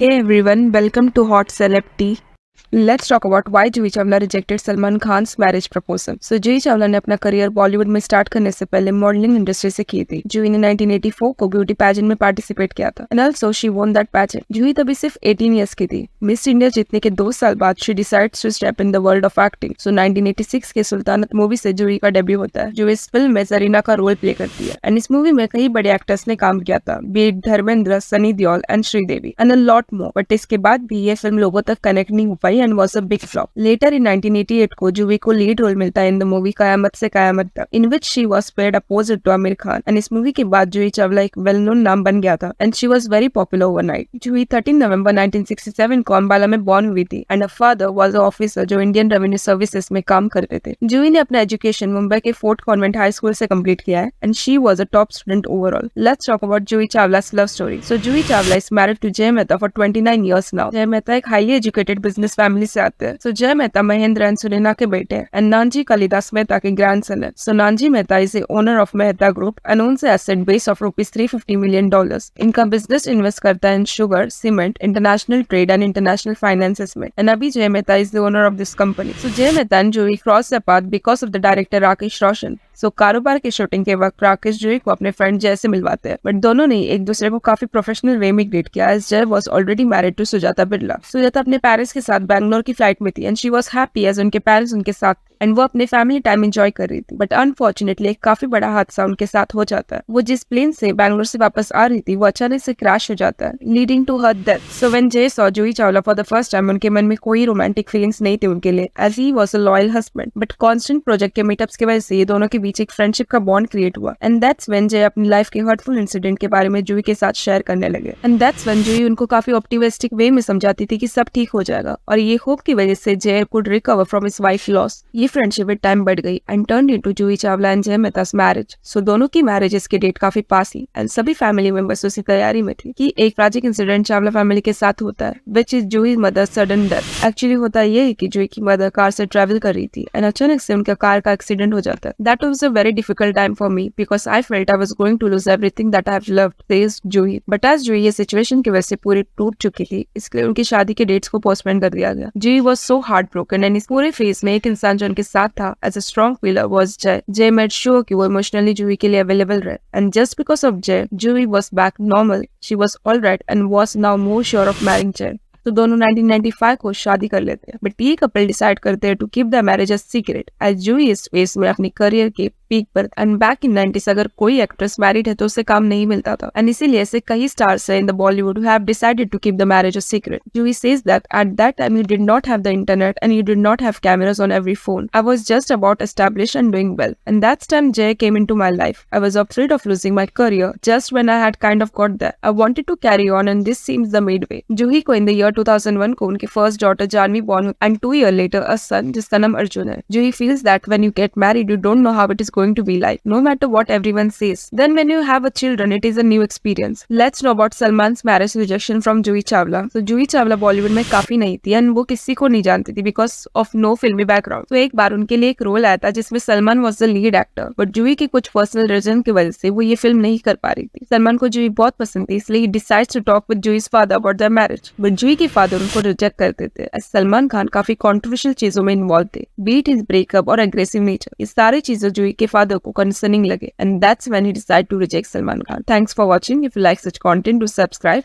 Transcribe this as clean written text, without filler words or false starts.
Hey everyone, welcome to Hot Celeb Tea. Let's talk about why Juhi Chawla rejected Salman Khan's marriage proposal. Juhi Chawla ने अपना career Bollywood में start करने से पहले मॉडलिंग इंडस्ट्री से की थी। जूही ने 1984 को ब्यूटी पैजेंट में पार्टिसिपेट किया था and also she won that pageant. Juhi तभी सिर्फ 18 इयर्स की थी। मिस इंडिया जीतने के 2 साल बाद she decides to step in the world of acting. So 1986 के सुल्तानत मूवी से जूही का डेब्यू होता है। जो इस फिल्म में जरीना का रोल प्ले करती है एंड इस मूवी में कई बड़े एक्टर्स ने काम किया था, B it Dharmendra, Sunny Deol and Sridevi and a lot more. But इसके बाद भी ये फिल्म लोगों तक कनेक्ट नहीं हो पाई and was a big flop. Later in 1988 को जूही को लीड रोल मिलता है in the movie Qayamat Se Qayamat Tak, in which she was paired opposite to Aamir Khan and इस मूवी के बाद जूही चावला एक वेल नोन नाम बन गया था and she was very popular overnight. Juhi 13 नवंबर 1967 को अंबाला में बॉर्न हुई थी and her father was an officer जो इंडियन रेवेन्यू सर्विसेज में काम करते थे। जूही ने अपना एजुकेशन मुंबई के फोर्ट कॉन्वेंट हाई स्कूल से कंप्लीट किया है and she was a top student overall. Let's talk about Juhi Chawla's love story. So Juhi Chawla is married to Jay Mehta for 29 years now. जय मेहता एक हाईली एजुकेटेड बिजनेस फैमिली से आते हैं। सो जय मेहता महेंद्र एंड सुनैना के बेटे एंड नानजी कालिदास मेहता के ग्रैंडसन है। So Nanji Mehta is owner of Mehta group and owns asset base of $350 million। इनका बिजनेस इन्वेस्ट करता है in sugar, cement, international trade and international finances में एंड अभी Jay Mehta is the owner of this company. So Jay Mehta and Juhi cross the path because of the director Rakesh Roshan. So Karobaar की shooting के वक्त राकेश जूही को अपने फ्रेंड जय से मिलवाते हैं, बट दोनों ने एक दूसरे को काफी प्रोफेशनल वे में ग्रीट किया as Jay was already married to Sujata Birla. Sujata अपने पेरेंट्स के साथ बैंगलोर की फ्लाइट में थी and she was happy as उनके पेरेंट्स उनके साथ एंड वो अपने फैमिली टाइम एंजॉय कर रही थी। बट अनफॉर्चुनेटली एक काफी बड़ा हादसा उनके साथ हो जाता है। वो जिस प्लेन से बैंगलोर से वापस आ रही थी वो अचानक से क्रैश हो जाता है, leading to her death. So when Jay saw Juhi Chawla for the first time उनके मन में कोई रोमांटिक फीलिंग्स नहीं थी उनके लिए as he was a loyal husband. But constant project के मीटअप्स की वजह से ये दोनों के बीच एक फ्रेंडशिप का बॉन्ड क्रिएट हुआ एंड दैट्स व्हेन जय अपनी लाइफ के हर्टफुल इंसिडेंट के बारे में जूही के साथ शेयर करने लगे एंड दैट्स व्हेन जूही उनको काफी ऑप्टिमिस्टिक वे में समझाती थी कि सब ठीक हो जाएगा और ये होप की वजह से जय could recover from his wife loss. ये फ्रेंडशिप विद टाइम बढ़ गई and turned into Juhi Chawla and जय मेहता's मैरिज। सो दोनों की मैरिजेस की डेट काफी पास ही एंड सभी फैमिली मेंबर्स उसी तैयारी में थी कि एक ट्रैजिक इंसिडेंट चावला फैमिली के साथ होता है which is Juhi mother sudden death. Actually होता ये है कि जूही की मदर कार से ट्रेवल कर रही थी एंड अचानक से उनका कार का एक्सीडेंट हो जाता है। That was a very difficult time for me because I felt I was going to lose everything that I have loved, says Juhi. But as Juhi ये सिचुएशन की वजह से पूरी टूट चुकी थी, इसलिए उनकी शादी के डेट्स को पोस्टपोन कर दिया गया। Juhi was so heart broken and इस पूरे फेज में एक इंसान जो उनके साथ था as a strong pillar was Jay. Jay made sure कि वो इमोशनली जूही के लिए अवेलेबल रहे and just because of Jay Juhi was back normal, she was alright and was now more sure of marrying Jay. तो दोनों 1995 को शादी कर लेते हैं बट ये कपल डिसाइड करते हैं to keep the marriage a secret as Juhi इस फेज में अपनी करियर के पीक पर एंड बैक इन 90s अगर कोई एक्ट्रेस मैरिड है तो उसे काम नहीं मिलता था एंड इसीलिए ऐसे कई स्टार्स हैं in the Bollywood who have decided to keep the marriage a secret. Juhi says that at that time you did not have the internet and you did not have cameras on every phone, I was just about establish and doing well and that's time Jay came into my life. I was afraid of losing my career just when I had kind of got there, I wanted to carry on and this seems the midway. Juhi को in the year 2001 को उनकी first daughter Janhvi born and 2 years later a son जिसका नाम अर्जुन है। Juhi feels that when you get married you don't know how it is going to be like, no matter what everyone says. Then when you have a children, it is a new experience. Let's know about Salman's marriage rejection from Juhi Chawla. So Juhi Chawla Bollywood में काफी नहीं थी and वो किसी को नहीं जानती थी बिकॉज ऑफ नो फिल्मी बैकग्राउंड। तो एक बार उनके लिए एक रोल आया था जिसमें Salman was the lead actor, but Juhi की कुछ पर्सनल रीजन की वजह से वो ये फिल्म नहीं कर पा रही थी। सलमान को जूही बहुत पसंद थी इसलिए decides to talk with Juhi's father about their marriage, but Juhi के फादर उनको रिजेक्ट करते थे एज सलमान खान काफी कॉन्ट्रोवर्शियल चीजों में इन्वॉल्व थे, बीट हिज ब्रेकअप और एग्रेसिव नेचर। ये सारी चीजें जूही के फादर को कंसर्निंग लगे and that's when he decide to reject Salman Khan. Thanks for watching. If you like such content, do subscribe